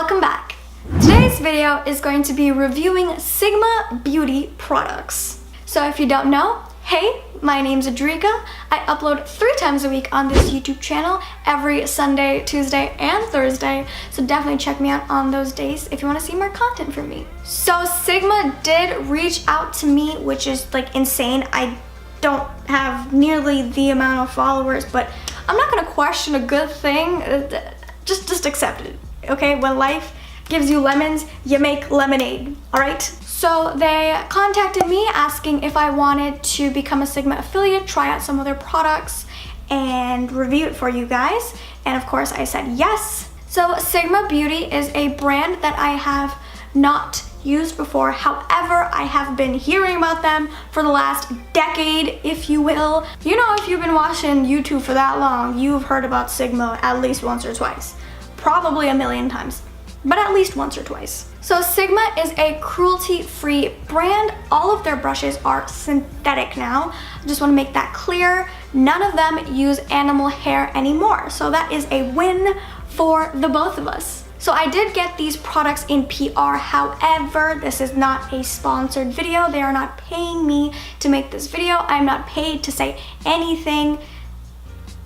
Welcome back. Today's video is going to be reviewing Sigma beauty products. So if you don't know, hey, my name's Adrika. I upload 3 times a week on this YouTube channel every Sunday, Tuesday, and Thursday. So definitely check me out on those days if you want to see more content from me. So Sigma did reach out to me, which is like insane. I don't have nearly the amount of followers, but I'm not gonna question a good thing. Just accept it, okay? When life gives you lemons, you make lemonade, all right? So they contacted me asking if I wanted to become a Sigma affiliate, try out some of their products, and review it for you guys. And of course I said yes. So Sigma Beauty is a brand that I have not used before. However, I have been hearing about them for the last decade, if you will. You know, if you've been watching YouTube for that long, you've heard about Sigma at least once or twice. Probably a million times, but at least once or twice. So Sigma is a cruelty-free brand. All of their brushes are synthetic now. I just want to make that clear. None of them use animal hair anymore. So that is a win for the both of us. So I did get these products in PR. However, this is not a sponsored video. They are not paying me to make this video. I'm not paid to say anything.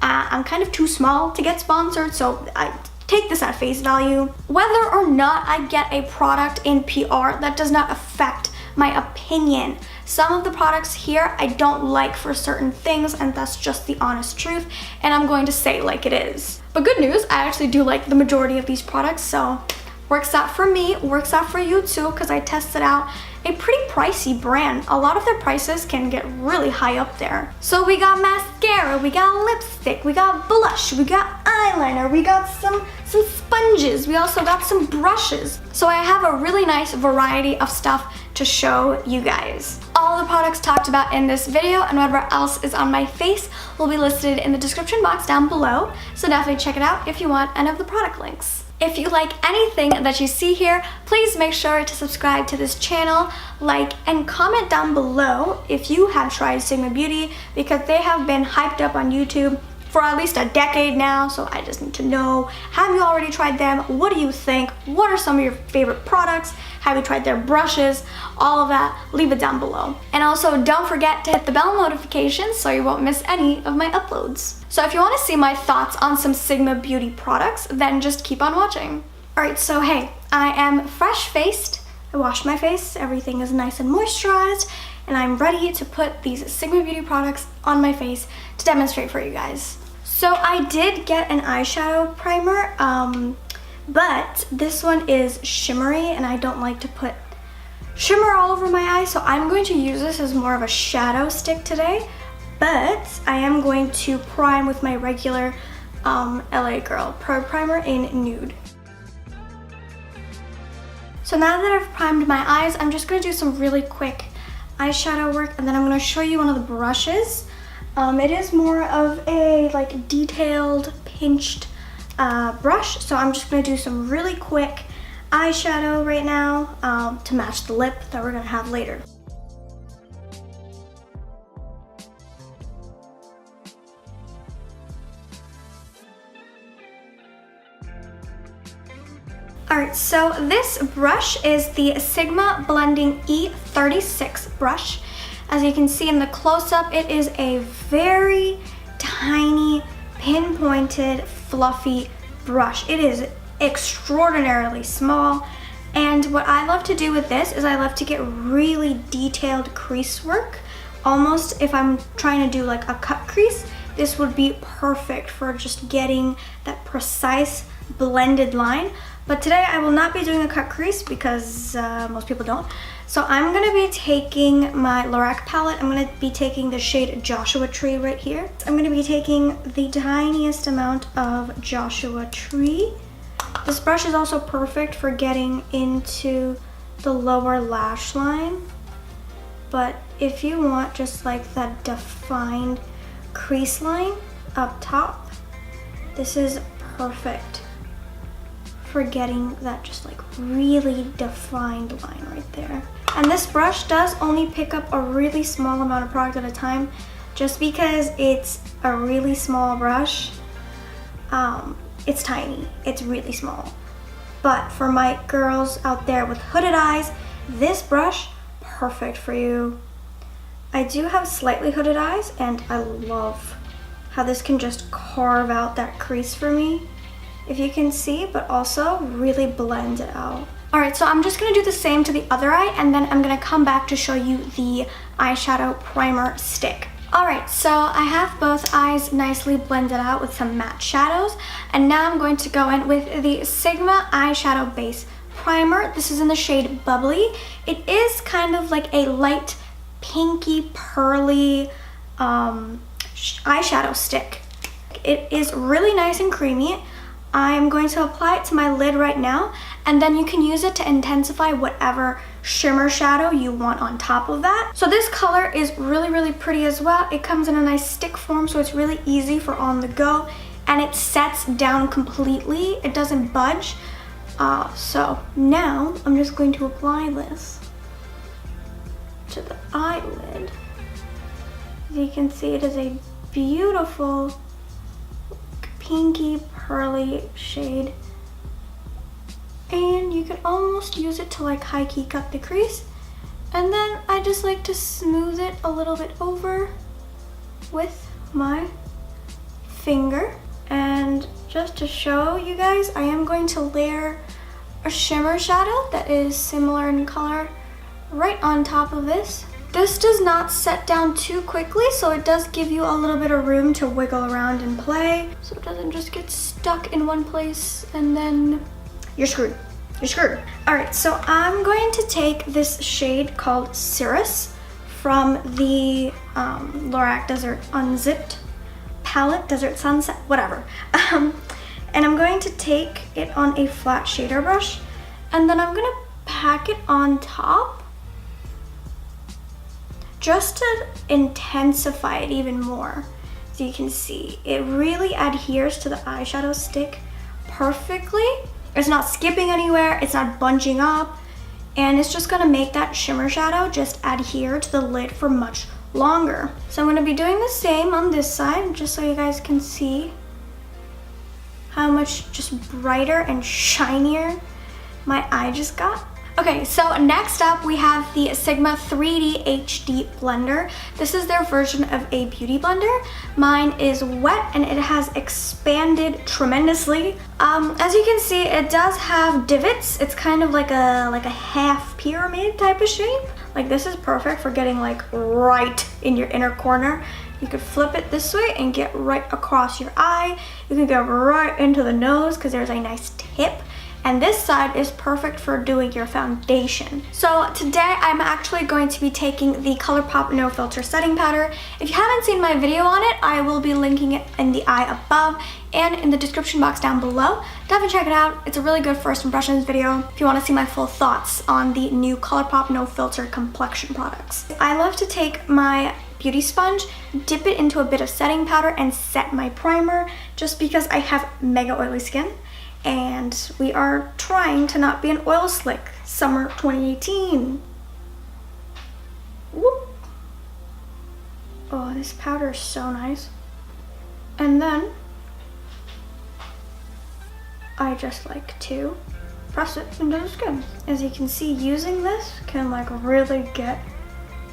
I'm kind of too small to get sponsored, so I take this at face value. Whether or not I get a product in PR, that does not affect my opinion. Some of the products here I don't like for certain things, and that's just the honest truth, and I'm going to say it like it is. But good news, I actually do like the majority of these products, so works out for me, works out for you too, because I tested out a pretty pricey brand. A lot of their prices can get really high up there. So we got mascara, we got lipstick, we got blush, we got eyeliner, we got some sponges, we also got some brushes. So I have a really nice variety of stuff to show you guys. All the products talked about in this video and whatever else is on my face will be listed in the description box down below, so definitely check it out if you want any of the product links. If you like anything that you see here, please make sure to subscribe to this channel, like, and comment down below if you have tried Sigma Beauty, because they have been hyped up on YouTube for at least a decade now, so I just need to know, have you already tried them? What do you think? What are some of your favorite products? Have you tried their brushes? All of that, leave it down below. And also don't forget to hit the bell notification so you won't miss any of my uploads. So if you want to see my thoughts on some Sigma Beauty products, then just keep on watching. Alright, so hey, I am fresh-faced. I washed my face, everything is nice and moisturized, and I'm ready to put these Sigma Beauty products on my face to demonstrate for you guys. So I did get an eyeshadow primer, but this one is shimmery and I don't like to put shimmer all over my eyes, so I'm going to use this as more of a shadow stick today, but I am going to prime with my regular LA Girl Pro Primer in Nude. So now that I've primed my eyes, I'm just going to do some really quick eyeshadow work, and then I'm going to show you one of the brushes. It is more of a like detailed, pinched brush, so I'm just going to do some really quick eyeshadow right now to match the lip that we're going to have later. Alright, so this brush is the Sigma Blending E36 brush. As you can see in the close-up, it is a very tiny, pinpointed, fluffy brush. It is extraordinarily small, and what I love to do with this is I love to get really detailed crease work. Almost if I'm trying to do like a cut crease, this would be perfect for just getting that precise blended line. But today I will not be doing a cut crease because most people don't. So I'm going to be taking my Lorac palette. I'm going to be taking the shade Joshua Tree right here. I'm going to be taking the tiniest amount of Joshua Tree. This brush is also perfect for getting into the lower lash line. But if you want just like that defined crease line up top, this is perfect for getting that just like really defined line right there. And this brush does only pick up a really small amount of product at a time. Just because it's a really small brush, it's tiny, it's really small. But for my girls out there with hooded eyes, this brush, perfect for you. I do have slightly hooded eyes, and I love how this can just carve out that crease for me, if you can see, but also really blend it out. All right, so I'm just gonna do the same to the other eye, and then I'm gonna come back to show you the eyeshadow primer stick. All right, so I have both eyes nicely blended out with some matte shadows, and now I'm going to go in with the Sigma eyeshadow base primer. This is in the shade Bubbly. It is kind of like a light pinky pearly eyeshadow stick. It is really nice and creamy. I'm going to apply it to my lid right now, and then you can use it to intensify whatever shimmer shadow you want on top of that. So this color is really, really pretty as well. It comes in a nice stick form, so it's really easy for on the go, and it sets down completely. It doesn't budge. So now I'm just going to apply this to the eyelid. As you can see, it is a beautiful pinky pearly shade, and you can almost use it to like high key cut the crease, and then I just like to smooth it a little bit over with my finger. And just to show you guys, I am going to layer a shimmer shadow that is similar in color right on top of this. This does not set down too quickly, so it does give you a little bit of room to wiggle around and play, so it doesn't just get stuck in one place and then you're screwed. You're screwed. All right, so I'm going to take this shade called Cirrus from the Lorac Desert Unzipped palette, Desert Sunset, whatever. And I'm going to take it on a flat shader brush, and then I'm gonna pack it on top just to intensify it even more. So you can see, it really adheres to the eyeshadow stick perfectly. It's not skipping anywhere, it's not bunching up, and it's just gonna make that shimmer shadow just adhere to the lid for much longer. So I'm gonna be doing the same on this side, just so you guys can see how much just brighter and shinier my eye just got. Okay, so next up we have the Sigma 3D HD blender. This is their version of a beauty blender. Mine is wet and it has expanded tremendously. As you can see, it does have divots. It's kind of like a half pyramid type of shape. Like, this is perfect for getting like right in your inner corner. You could flip it this way and get right across your eye. You can get right into the nose because there's a nice tip. And this side is perfect for doing your foundation. So today I'm actually going to be taking the ColourPop No Filter setting powder. If you haven't seen my video on it, I will be linking it in the eye above and in the description box down below. Definitely check it out. It's a really good first impressions video if you want to see my full thoughts on the new ColourPop No Filter complexion products. I love to take my beauty sponge, dip it into a bit of setting powder, and set my primer, just because I have mega oily skin. And we are trying to not be an oil slick summer 2018. Whoop. Oh, this powder is so nice. And then I just like to press it into the skin. As you can see, using this can like really get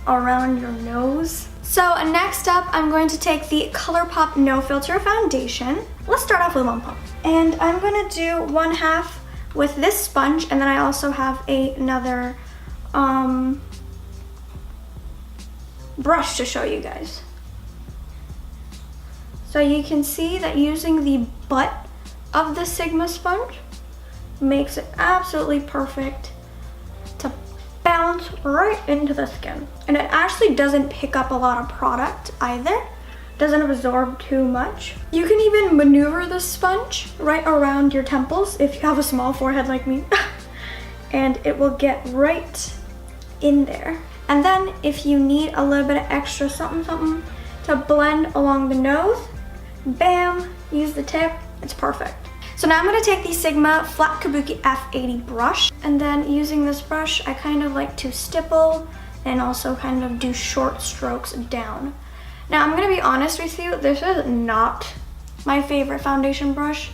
around your nose. So next up, I'm going to take the ColourPop No Filter foundation. Let's start off with one pump. And I'm gonna do 1/2 with this sponge, and then I also have another brush to show you guys. So you can see that using the butt of the Sigma sponge makes it absolutely perfect to bounce right into the skin. And it actually doesn't pick up a lot of product either. Doesn't absorb too much. You can even maneuver the sponge right around your temples if you have a small forehead like me. And it will get right in there. And then if you need a little bit of extra something to blend along the nose, bam, use the tip, it's perfect. So now I'm gonna take the Sigma Flat Kabuki F80 brush, and then using this brush, I kind of like to stipple and also kind of do short strokes down. Now I'm gonna be honest with you, this is not my favorite foundation brush.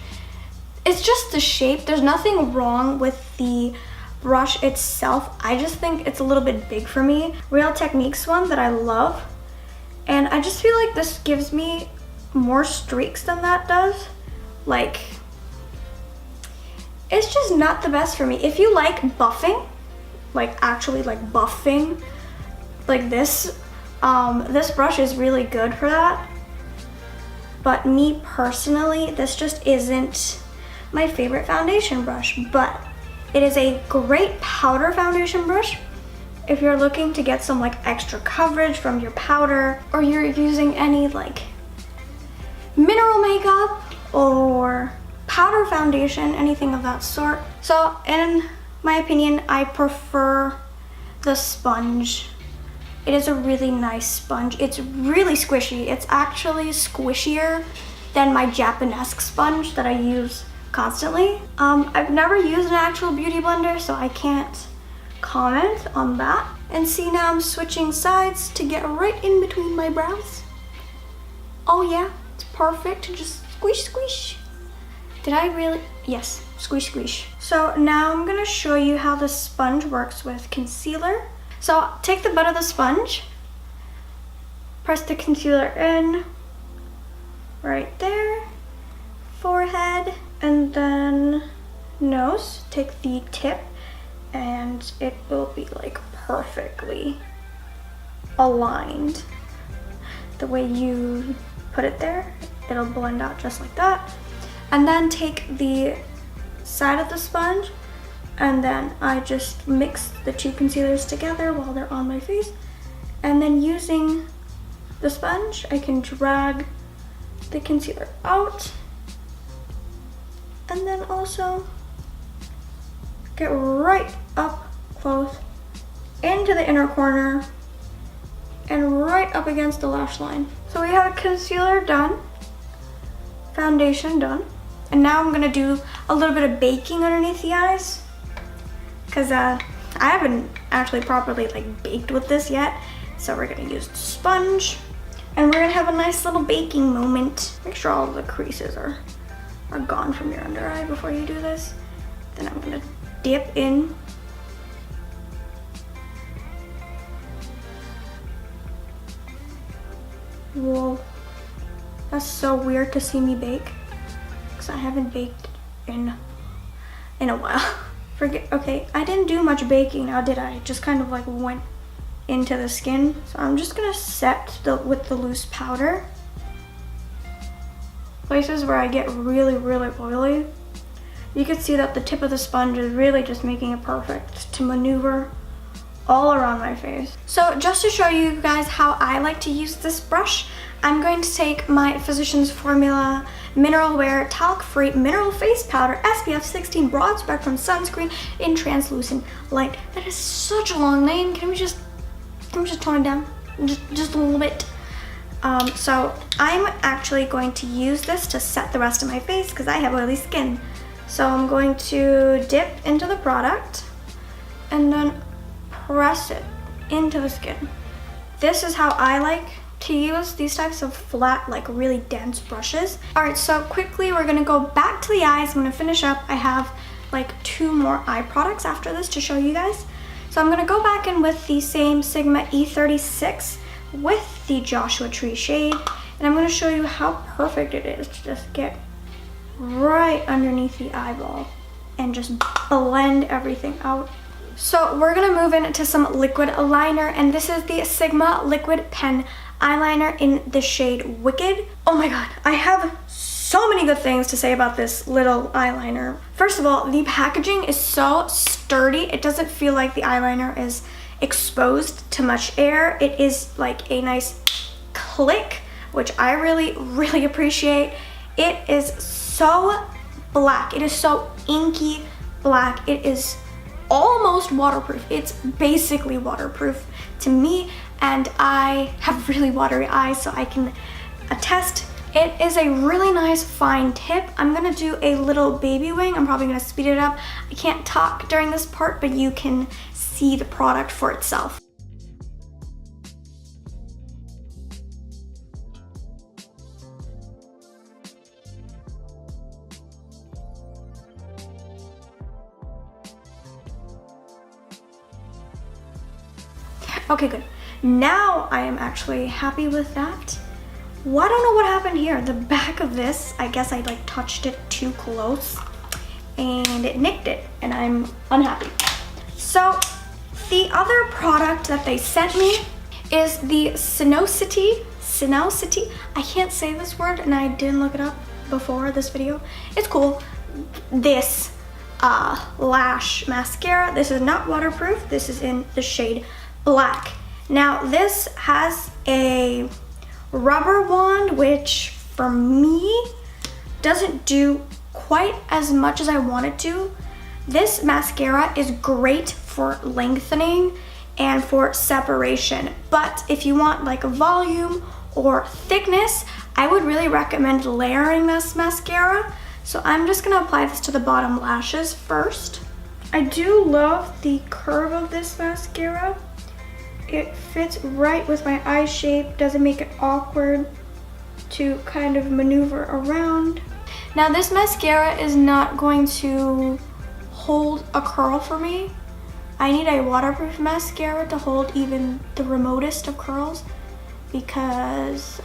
It's just the shape. There's nothing wrong with the brush itself. I just think it's a little bit big for me. Real Techniques one that I love. And I just feel like this gives me more streaks than that does. Like, it's just not the best for me. If you like buffing, like actually like buffing, like this brush is really good for that. But me personally, this just isn't my favorite foundation brush, but it is a great powder foundation brush if you're looking to get some like extra coverage from your powder, or you're using any like mineral makeup or powder foundation, anything of that sort. So in my opinion, I prefer the sponge. It is a really nice sponge. It's really squishy. It's actually squishier than my Japanesque sponge that I use constantly. I've never used an actual beauty blender, so I can't comment on that. And see, now I'm switching sides to get right in between my brows. Oh yeah, it's perfect. Just squish, squish. Did I really? Yes, squish, squish. So now I'm gonna show you how the sponge works with concealer. So take the butt of the sponge, press the concealer in, right there, forehead, and then nose. Take the tip, and it will be like perfectly aligned. The way you put it there, it'll blend out just like that. And then take the side of the sponge, and then I just mix the two concealers together while they're on my face. And then using the sponge, I can drag the concealer out. And then also get right up close into the inner corner and right up against the lash line. So we have concealer done, foundation done, and now I'm gonna do a little bit of baking underneath the eyes, because I haven't actually properly like baked with this yet. So we're gonna use the sponge, and we're gonna have a nice little baking moment. Make sure all of the creases are gone from your under eye before you do this. Then I'm gonna dip in. Whoa, that's so weird to see me bake, because I haven't baked in a while. Okay, I didn't do much baking now, did I? Just kind of like went into the skin. So I'm just gonna set with the loose powder. Places where I get really, really oily. You can see that the tip of the sponge is really just making it perfect to maneuver all around my face. So just to show you guys how I like to use this brush, I'm going to take my Physicians Formula Mineral Wear Talc Free Mineral Face Powder SPF 16 Broad Spectrum Sunscreen in Translucent Light. That is such a long name. Can we just tone it down just a little bit? So I'm actually going to use this to set the rest of my face because I have oily skin. So I'm going to dip into the product and then press it into the skin. This is how I like to use these types of flat, like really dense brushes. All right, so quickly we're gonna go back to the eyes. I'm gonna finish up. I have like 2 more eye products after this to show you guys. So I'm gonna go back in with the same Sigma E36 with the Joshua Tree shade, and I'm gonna show you how perfect it is to just get right underneath the eyeball and just blend everything out. So we're gonna move into some liquid eyeliner, and this is the Sigma Liquid Pen Eyeliner in the shade Wicked. Oh my god, I have so many good things to say about this little eyeliner. First of all, the packaging is so sturdy. It doesn't feel like the eyeliner is exposed to much air. It is like a nice click, which I really, really appreciate. It is so black. It is so inky black. It is almost waterproof. It's basically waterproof to me, and I have really watery eyes, so I can attest. It is a really nice fine tip. I'm gonna do a little baby wing. I'm probably gonna speed it up. I can't talk during this part, but you can see the product for itself. Okay, good. Now I am actually happy with that. Well, I don't know what happened here. The back of this, I guess I like touched it too close and it nicked it, and I'm unhappy. So the other product that they sent me is the Sinosity. I can't say this word and I didn't look it up before this video. It's cool. This lash mascara. This is not waterproof. This is in the shade Black. Now this has a rubber wand, which for me doesn't do quite as much as I want it to. This mascara is great for lengthening and for separation, but if you want like a volume or thickness, I would really recommend layering this mascara. So I'm just gonna apply this to the bottom lashes first. I do love the curve of this mascara. It fits right with my eye shape, doesn't make it awkward to kind of maneuver around. Now this mascara is not going to hold a curl for me. I need a waterproof mascara to hold even the remotest of curls because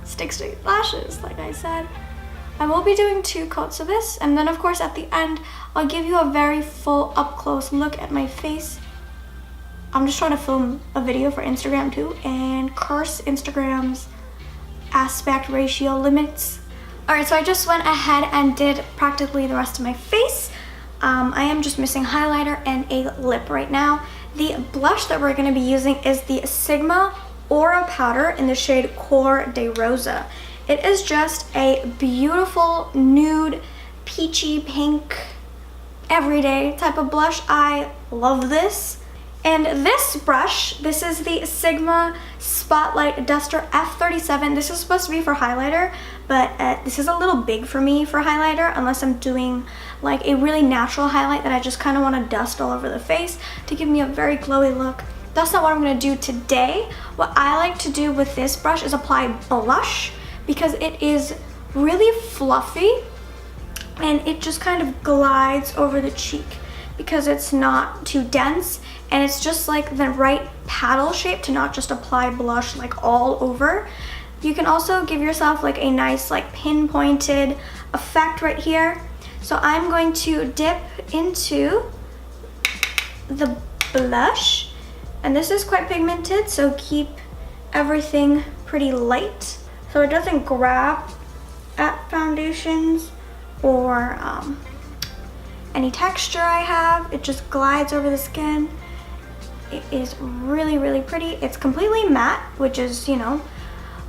sticks to lashes, like I said. I will be doing 2 coats of this, and then of course at the end, I'll give you a very full up close look at my face. I'm just trying to film a video for Instagram too and curse Instagram's aspect ratio limits. Alright, so I just went ahead and did practically the rest of my face. I am just missing highlighter and a lip right now. The blush that we're going to be using is the Sigma Aura Powder in the shade Core de Rosa. It is just a beautiful nude, peachy pink, everyday type of blush. I love this. And this brush, this is the Sigma Spotlight Duster F37. This is supposed to be for highlighter, but this is a little big for me for highlighter unless I'm doing like a really natural highlight that I just kind of want to dust all over the face to give me a very glowy look. That's not what I'm going to do today. What I like to do with this brush is apply blush because it is really fluffy and it just kind of glides over the cheek because it's not too dense. And it's just like the right paddle shape to not just apply blush like all over. You can also give yourself like a nice like pinpointed effect right here. So I'm going to dip into the blush. And this is quite pigmented, so keep everything pretty light so it doesn't grab at foundations or any texture I have. It just glides over the skin. It is really, really pretty. It's completely matte, which is, you know,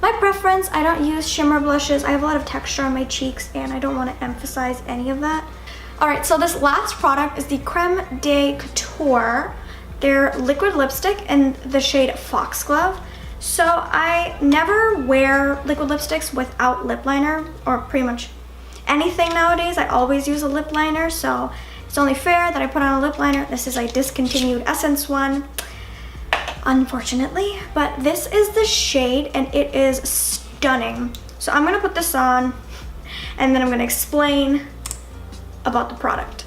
my preference. I don't use shimmer blushes. I have a lot of texture on my cheeks and I don't want to emphasize any of that. All right, so this last product is the Creme de Couture. They're liquid lipstick in the shade Foxglove. So I never wear liquid lipsticks without lip liner, or pretty much anything nowadays. I always use a lip liner, so it's only fair that I put on a lip liner. This is a discontinued Essence one, unfortunately, but this is the shade and it is stunning. So I'm gonna put this on and then I'm gonna explain about the product.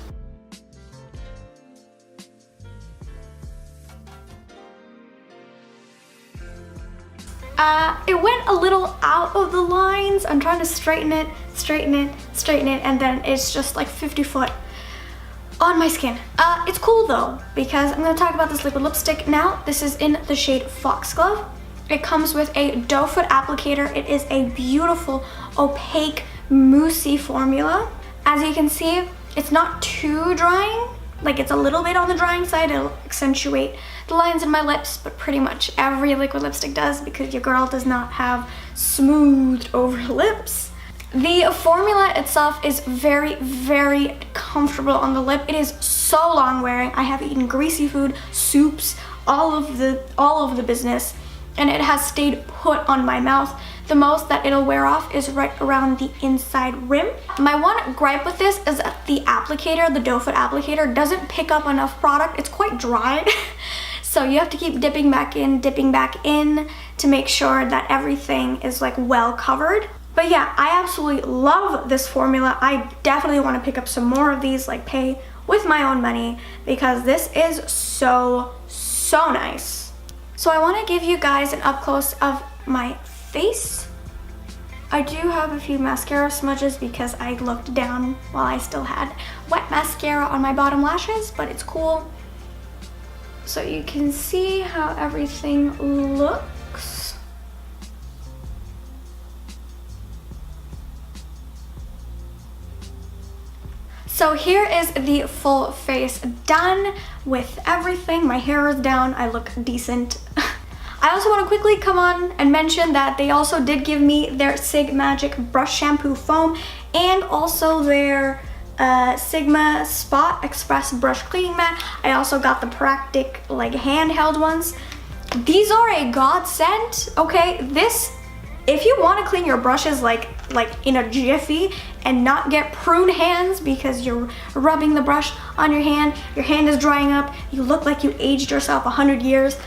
It went a little out of the lines. I'm trying to straighten it, and then it's just like 50 foot on my skin. It's cool though, because I'm gonna talk about this liquid lipstick now. This is in the shade Foxglove. It comes with a doe foot applicator. It is a beautiful, opaque, moussey formula. As you can see, it's not too drying. Like, it's a little bit on the drying side. It'll accentuate the lines in my lips, but pretty much every liquid lipstick does because your girl does not have smoothed over lips. The formula itself is very, very comfortable on the lip. It is so long wearing. I have eaten greasy food, soups, all of the business, and it has stayed put on my mouth. The most that it'll wear off is right around the inside rim. My one gripe with this is that the applicator, the doe foot applicator, doesn't pick up enough product. It's quite dry. So you have to keep dipping back in to make sure that everything is like well covered. But yeah, I absolutely love this formula. I definitely want to pick up some more of these, like pay with my own money, because this is so nice. So I want to give you guys an up close of my face. I do have a few mascara smudges because I looked down while I still had wet mascara on my bottom lashes, but it's cool. So you can see how everything looks. So here is the full face done with everything. My hair is down, I look decent. I also want to quickly come on and mention that they also did give me their Sig Magic Brush Shampoo Foam and also their Sigma Spot Express Brush Cleaning Mat. I also got the Practic like handheld ones. These are a godsend, okay? This, if you want to clean your brushes like in a jiffy and not get prune hands because you're rubbing the brush on your hand is drying up, you look like you aged yourself 100 years,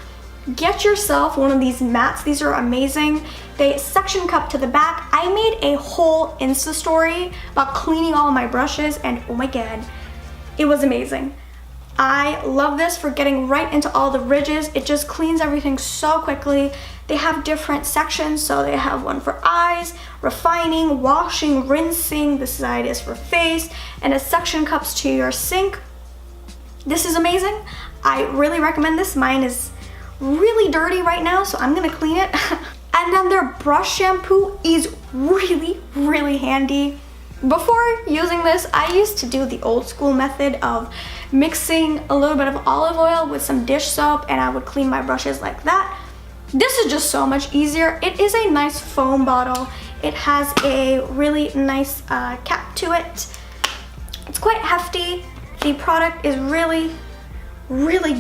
get yourself one of these mats. These are amazing. They suction cup to the back. I made a whole Insta story about cleaning all of my brushes and oh my god, it was amazing. I love this for getting right into all the ridges. It just cleans everything so quickly. They have different sections, so they have one for eyes, refining, washing, rinsing. This side is for face, and it suction cups to your sink. This is amazing. I really recommend this. Mine is really dirty right now, so I'm gonna clean it. And then their brush shampoo is really handy. Before using this, I used to do the old school method of mixing a little bit of olive oil with some dish soap and I would clean my brushes like that. This is just so much easier. It is a nice foam bottle. It has a really nice cap to it. It's quite hefty. The product is really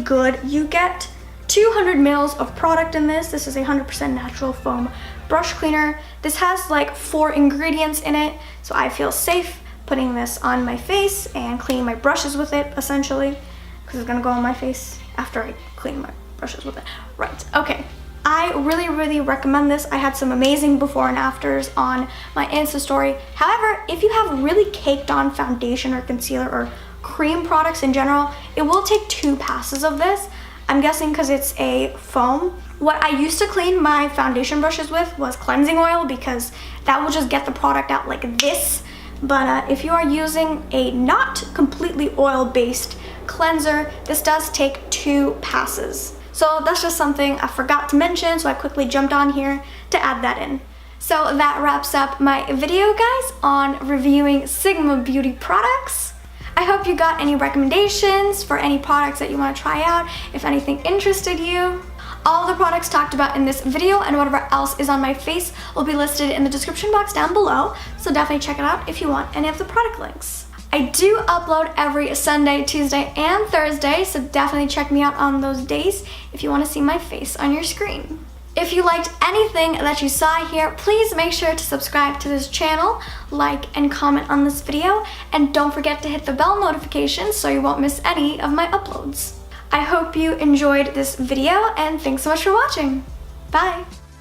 good. You get 200 mils of product in this. This is a 100% natural foam brush cleaner. This has like 4 ingredients in it, so I feel safe putting this on my face and cleaning my brushes with it, essentially, because it's gonna go on my face after I clean my brushes with it. Right, okay. I really recommend this. I had some amazing before and afters on my Insta story. However, if you have really caked on foundation or concealer or cream products in general, it will take 2 passes of this. I'm guessing because it's a foam. What I used to clean my foundation brushes with was cleansing oil because that will just get the product out like this. But if you are using a not completely oil-based cleanser, this does take 2 passes. So that's just something I forgot to mention, so I quickly jumped on here to add that in. So that wraps up my video, guys, on reviewing Sigma Beauty products. I hope you got any recommendations for any products that you want to try out, if anything interested you. All the products talked about in this video and whatever else is on my face will be listed in the description box down below, so definitely check it out if you want any of the product links. I do upload every Sunday, Tuesday, and Thursday, so definitely check me out on those days if you want to see my face on your screen. If you liked anything that you saw here, please make sure to subscribe to this channel, like and comment on this video, and don't forget to hit the bell notification so you won't miss any of my uploads. I hope you enjoyed this video, and thanks so much for watching. Bye!